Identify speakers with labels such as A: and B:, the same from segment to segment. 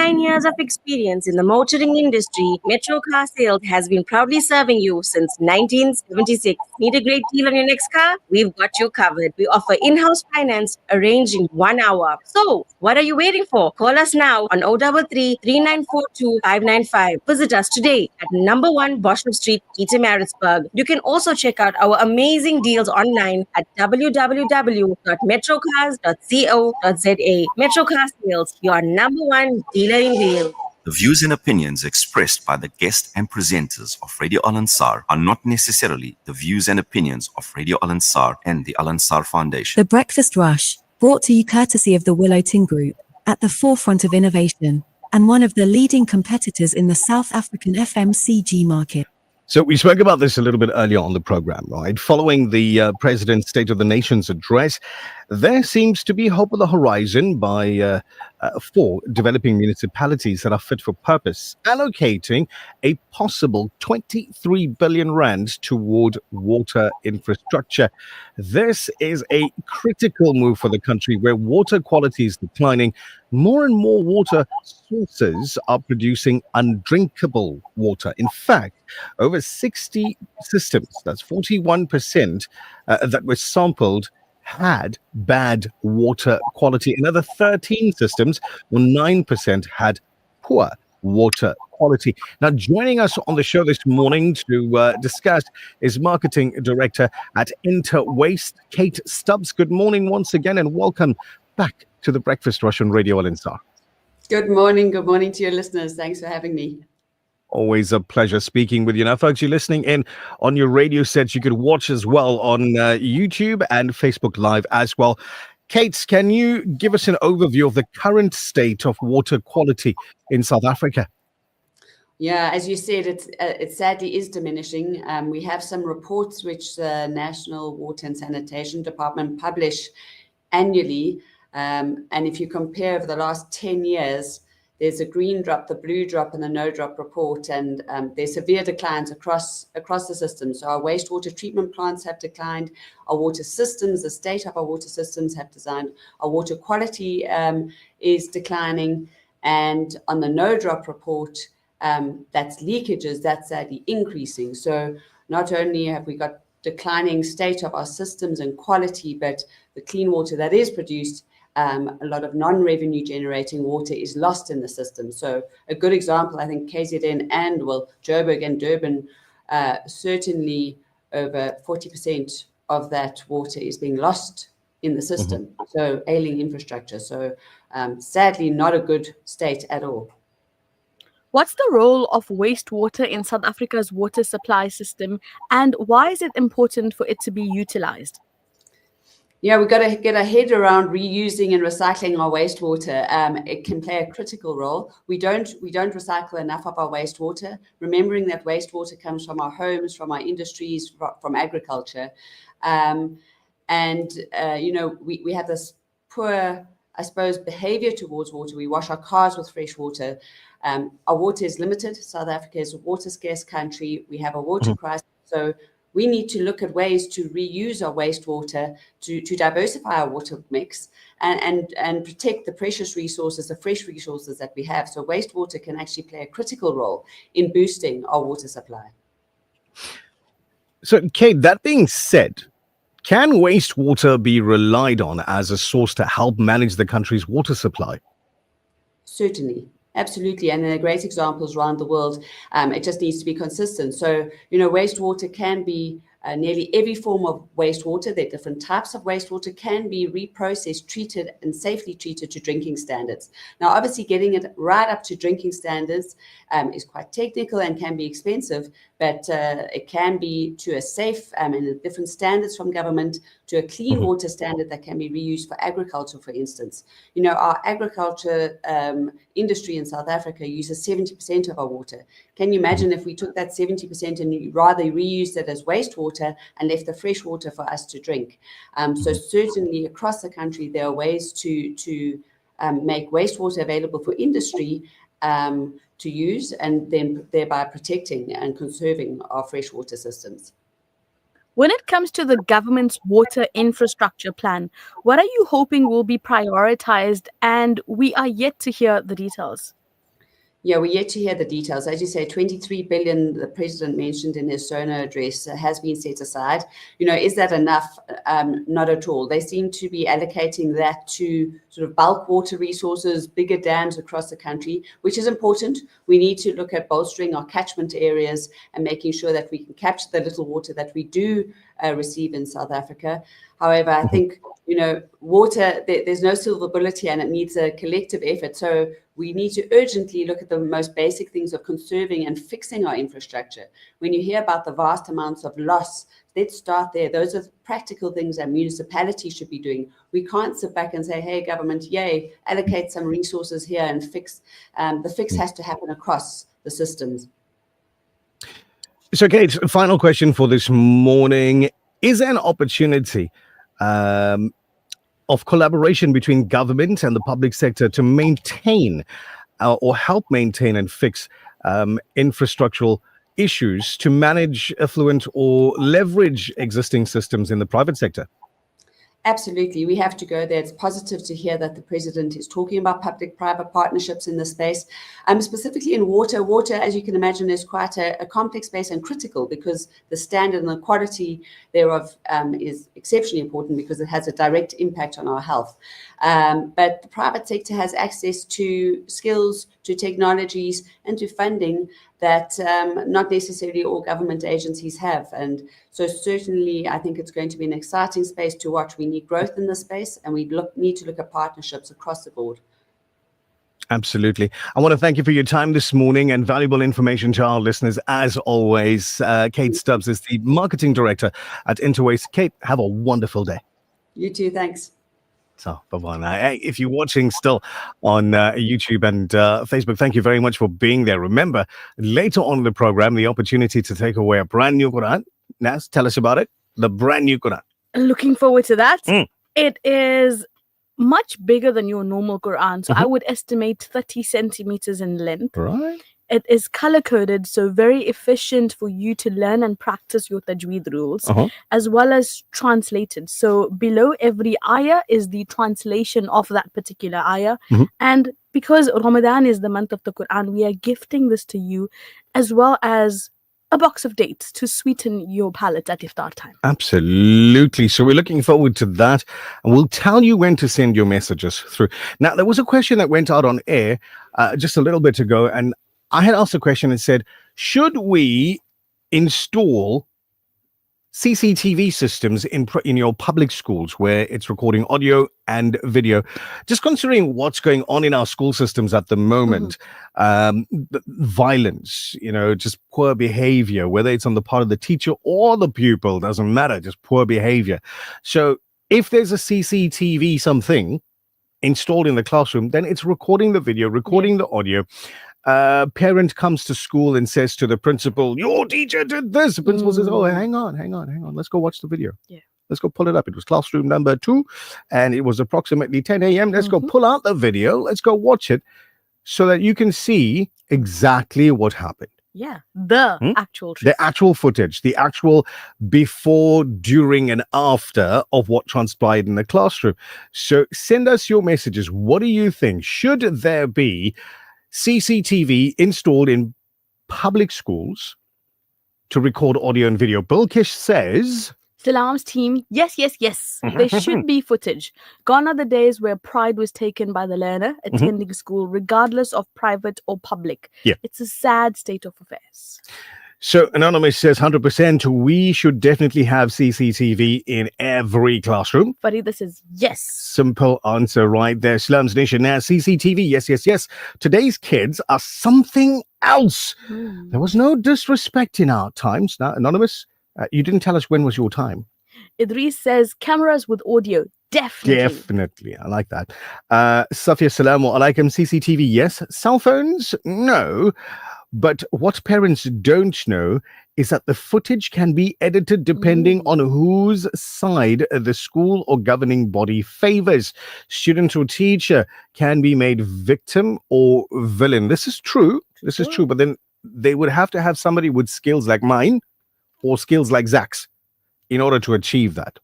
A: 29 years of experience in the motoring industry, Metro Car Sales has been proudly serving you since 1976. Need a great deal on your next car? We've got you covered. We offer in-house finance arranged in 1 hour. So, what are you waiting for? Call us now on 033 3942 595. Visit us today at number 1 Bosham Street, Pietermaritzburg. You can also check out our amazing deals online at www.metrocars.co.za. Metro Car Sales, your number 1 dealer in deal.
B: The views and opinions expressed by the guests and presenters of Radio Al Ansar are not necessarily the views and opinions of Radio Al Ansar and the Al Ansar Foundation.
C: The Breakfast Rush, brought to you courtesy of the Willow Tin Group, at the forefront of innovation and one of the leading competitors in the South African FMCG market.
D: So we spoke about this a little bit earlier on the program, right? Following the President's State of the Nation's address, there seems to be hope on the horizon for developing municipalities that are fit for purpose, allocating a possible 23 billion rand toward water infrastructure. This is a critical move for the country where water quality is declining. More and more water sources are producing undrinkable water. In fact, over 60 systems, that's 41%, that were sampled, had bad water quality. Another 13 systems, or 9%, had poor water quality. Now, joining us on the show this morning to discuss is Marketing Director at Interwaste, Kate Stubbs. Good morning once again and welcome back to the Breakfast Rush on Radio Al Ansar.
E: Good morning to your listeners. Thanks for having me.
D: Always a pleasure speaking with you. Now, folks, you're listening in on your radio sets. You could watch as well on YouTube and Facebook Live as well. Kate, can you give us an overview of the current state of water quality in South Africa?
E: Yeah, as you said, it sadly is diminishing. We have some reports which the National Water and Sanitation Department publish annually. And if you compare over the last 10 years, there's a green drop, the blue drop, and the no drop report, and there's severe declines across the system. So our wastewater treatment plants have declined, our water systems, the state of our water systems have declined, our water quality is declining, and on the no drop report, that's leakages, that's sadly increasing. So not only have we got declining state of our systems and quality, but the clean water that is produced, a lot of non-revenue generating water is lost in the system. So a good example, I think KZN and Joburg and Durban, certainly over 40% of that water is being lost in the system. Mm-hmm. So ailing infrastructure. So sadly, not a good state at all.
F: What's the role of wastewater in South Africa's water supply system, and why is it important for it to be utilized?
E: Yeah, we've got to get our head around reusing and recycling our wastewater. It can play a critical role. We don't recycle enough of our wastewater, remembering that wastewater comes from our homes, from our industries, from agriculture. We have this poor, I suppose, behavior towards water. We wash our cars with fresh water. Our water is limited. South Africa is a water scarce country. We have a water crisis. So we need to look at ways to reuse our wastewater, to diversify our water mix and protect the precious resources, the fresh resources that we have. So wastewater can actually play a critical role in boosting our water supply.
D: So, Kate, that being said, can wastewater be relied on as a source to help manage the country's water supply?
E: Certainly. Absolutely. And there are great examples around the world. It just needs to be consistent. So, wastewater can be nearly every form of wastewater. There are different types of wastewater can be reprocessed, treated and safely treated to drinking standards. Now, obviously, getting it right up to drinking standards is quite technical and can be expensive, but it can be to a safe and different standards from government to a clean water standard that can be reused for agriculture, for instance. Our agriculture industry in South Africa uses 70% of our water. Can you imagine if we took that 70% and rather reused it as wastewater and left the fresh water for us to drink? So certainly across the country, there are ways to make wastewater available for industry to use, and then thereby protecting and conserving our freshwater systems.
F: When it comes to the government's water infrastructure plan, what are you hoping will be prioritized? And we are yet to hear the details.
E: Yeah, we're yet to hear the details. As you say, 23 billion, the president mentioned in his SONA address, has been set aside. Is that enough? Not at all. They seem to be allocating that to sort of bulk water resources, bigger dams across the country, which is important. We need to look at bolstering our catchment areas and making sure that we can capture the little water that we do receive in South Africa. However, I think, water, there's no silver bullet here, and it needs a collective effort. So we need to urgently look at the most basic things of conserving and fixing our infrastructure. When you hear about the vast amounts of loss, let's start there. Those are practical things that municipalities should be doing. We can't sit back and say, hey, government, yay, allocate some resources here and fix. The fix has to happen across the systems.
D: So, Kate, final question for this morning. Is there an opportunity of collaboration between government and the public sector to maintain or help maintain and fix infrastructural issues to manage affluent or leverage existing systems in the private sector?
E: Absolutely. We have to go there. It's positive to hear that the president is talking about public-private partnerships in this space. Specifically in water. Water, as you can imagine, is quite a complex space and critical because the standard and the quality thereof is exceptionally important because it has a direct impact on our health. But the private sector has access to skills, to technologies, and to funding that not necessarily all government agencies have. And so certainly, I think it's going to be an exciting space to watch. We need growth in this space, and we need to look at partnerships across the board.
D: Absolutely. I want to thank you for your time this morning and valuable information to our listeners. As always, Kate Stubbs is the marketing director at Interwaste. Kate, have a wonderful day.
E: You too. Thanks.
D: So, bye-bye now. Hey, if you're watching still on YouTube and Facebook, thank you very much for being there. Remember, later on in the program, the opportunity to take away a brand new Quran. Naz, tell us about it. The brand new Quran.
F: Looking forward to that. It is much bigger than your normal Quran. So I would estimate 30 centimeters in length.
D: Right.
F: It is color-coded, so very efficient for you to learn and practice your tajweed rules, as well as translated. So below every ayah is the translation of that particular ayah. And because Ramadan is the month of the Quran, we are gifting this to you, as well as a box of dates to sweeten your palate at iftar time.
D: Absolutely. So we're looking forward to that. And we'll tell you when to send your messages through. Now, there was a question that went out on air just a little bit ago, and I had asked a question and said, should we install CCTV systems in your public schools where it's recording audio and video? Just considering what's going on in our school systems at the moment, violence, just poor behavior, whether it's on the part of the teacher or the pupil, doesn't matter, just poor behavior. So if there's a CCTV something installed in the classroom, then it's recording the video, recording the audio. Parent comes to school and says to the principal, your teacher did this. The principal says, oh, hang on. Let's go watch the video.
F: Yeah.
D: Let's go pull it up. It was classroom number 2 and it was approximately 10 a.m. Let's go pull out the video. Let's go watch it so that you can see exactly what happened.
F: Yeah, the actual truth.
D: The actual footage, the actual before, during, and after of what transpired in the classroom. So send us your messages. What do you think? Should there be CCTV installed in public schools to record audio and video? Bilkish says,
F: Salam's team, yes. There should be footage. Gone are the days where pride was taken by the learner attending school, regardless of private or public.
D: Yeah.
F: It's a sad state of affairs.
D: So Anonymous says 100% we should definitely have CCTV in every classroom.
F: Farida says yes.
D: Simple answer right there. Slums Nation now. CCTV, yes. Today's kids are something else. There was no disrespect in our times. Now, Anonymous, you didn't tell us when was your time.
F: Idris says cameras with audio. Definitely.
D: I like that. Safia Salamu alaikum. CCTV, yes. Cell phones, no. But what parents don't know is that the footage can be edited depending on whose side the school or governing body favors. Student or teacher can be made victim or villain. This is true. But then they would have to have somebody with skills like mine or skills like Zach's in order to achieve that.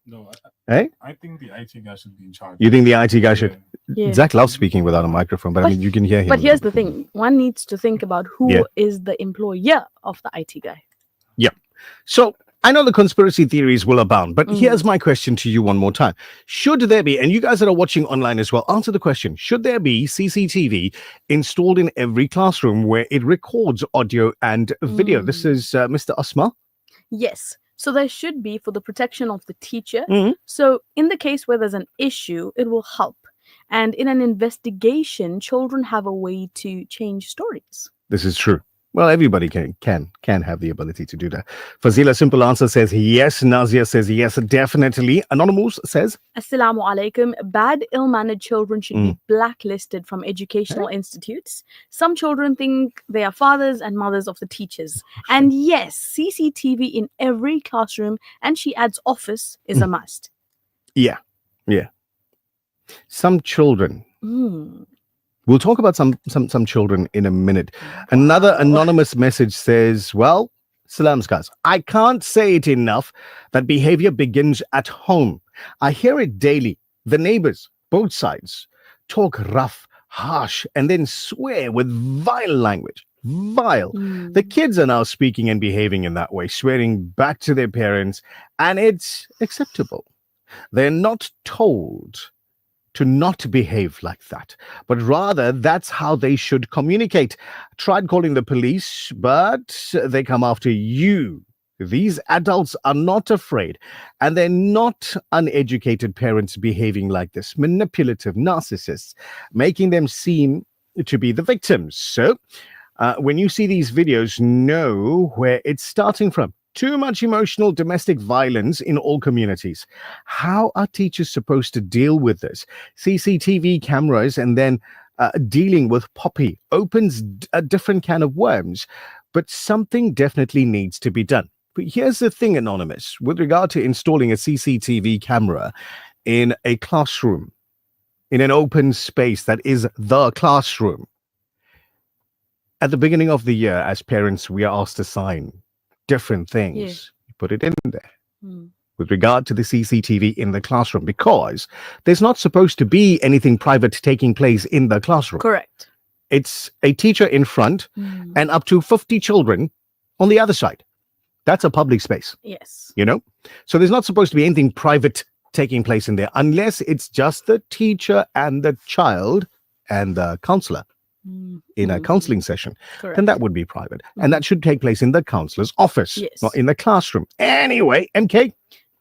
G: No,
D: Eh?
G: I think the IT guy should be in charge.
D: You think the IT guy should?
F: Yeah.
D: Zach loves speaking without a microphone, but I mean, you can hear him.
F: But
D: a
F: here's
D: little
F: the
D: bit.
F: thing: one needs to think about who is the employer of the IT guy.
D: Yeah. So I know the conspiracy theories will abound, but here's my question to you one more time. Should there be, and you guys that are watching online as well, answer the question. Should there be CCTV installed in every classroom where it records audio and video? This is Mr. Asma.
F: Yes. So there should be, for the protection of the teacher. So in the case where there's an issue, it will help. And in an investigation, children have a way to change stories.
D: This is true. Well, everybody can have the ability to do that. Fazila Simple Answer says yes. Nazia says yes, definitely. Anonymous says,
F: Assalamu alaikum. Bad, ill-mannered children should be blacklisted from educational institutes. Some children think they are fathers and mothers of the teachers. And yes, CCTV in every classroom, and she adds office, is a must.
D: Yeah. Some children. We'll talk about some children in a minute. Another anonymous message says, well, salams guys, I can't say it enough that behavior begins at home. I hear it daily. The neighbors, both sides, talk rough, harsh, and then swear with vile language. Vile. The kids are now speaking and behaving in that way, swearing back to their parents, and it's acceptable. They're not told to not behave like that, but rather that's how they should communicate. Tried calling the police, but they come after you. These adults are not afraid, and they're not uneducated parents behaving like this, manipulative narcissists, making them seem to be the victims. So when you see these videos, know where it's starting from. Too much emotional domestic violence in all communities. How are teachers supposed to deal with this? CCTV cameras and then dealing with Poppy opens a different can of worms, but something definitely needs to be done. But here's the thing, Anonymous, with regard to installing a CCTV camera in a classroom, in an open space that is the classroom. At the beginning of the year, as parents, we are asked to sign different things. You put it in there with regard to the CCTV in the classroom, because there's not supposed to be anything private taking place in the classroom.
F: Correct.
D: It's a teacher in front and up to 50 children on the other side. That's a public space.
F: Yes.
D: You know? So there's not supposed to be anything private taking place in there unless it's just the teacher and the child and the counselor. In a counseling session, then that would be private. And that should take place in the counselor's office, not in the classroom. Anyway, MK?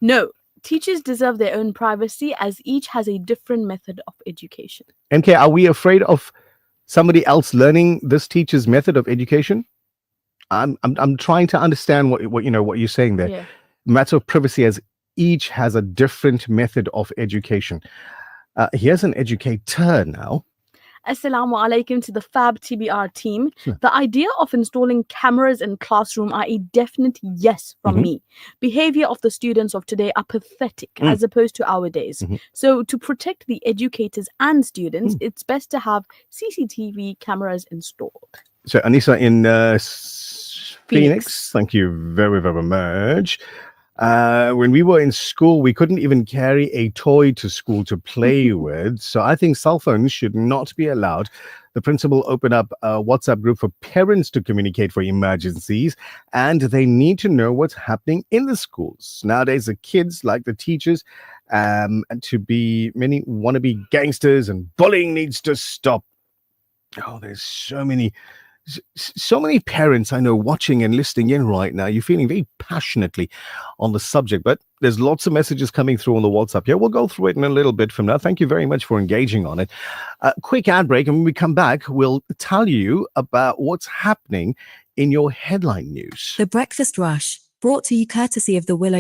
F: No, teachers deserve their own privacy as each has a different method of education.
D: MK, are we afraid of somebody else learning this teacher's method of education? I'm trying to understand what you're saying there.
F: Yeah.
D: Matter of privacy, as each has a different method of education. Here's an educator now.
F: Assalamu alaikum to the Fab TBR team. The idea of installing cameras in classroom are a definite yes from me. Behavior of the students of today are pathetic as opposed to our days. So to protect the educators and students, it's best to have CCTV cameras installed.
D: So Anissa in Phoenix, thank you very, very much. When we were in school, we couldn't even carry a toy to school to play with. So I think cell phones should not be allowed. The principal opened up a WhatsApp group for parents to communicate for emergencies, and they need to know what's happening in the schools. Nowadays, the kids, like the teachers, and to be many wannabe gangsters, and bullying needs to stop. Oh, there's so many parents I know watching and listening in right now. You're feeling very passionately on the subject, but there's lots of messages coming through on the WhatsApp. Yeah, we'll go through it in a little bit from now. Thank you very much for engaging on it. Quick ad break, and when we come back, we'll tell you about what's happening in your headline news.
C: The Breakfast Rush, brought to you courtesy of the Willow